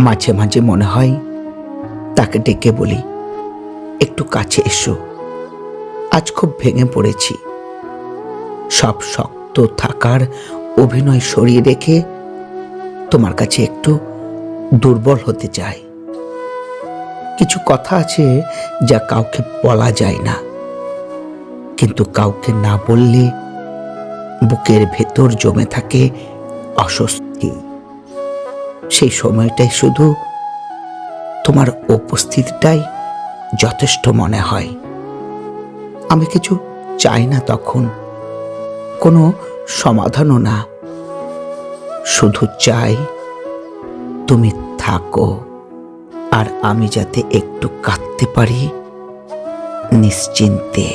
মাঝে মাঝে মনে হয় তাকে ডেকে বলি, একটু কাছে এসো, আজ খুব ভেঙে পড়েছি। সব শক্ত থাকার অভিনয় সরিয়ে রেখে তোমার কাছে একটু দুর্বল হতে চাই। কিছু কথা আছে যা কাউকে বলা যায় না, কিন্তু কাউকে না বললে বুকের ভেতর জমে থাকে অস্বস্তি। সেই সময়টাই শুধু তোমার উপস্থিতিটাই যথেষ্ট মনে হয়। আমি কিছু চাই না তখন, কোনো সমাধানও না, শুধু চাই তুমি থাকো, আর আমি যাতে একটু কাঁদতে পারি নিশ্চিন্তে।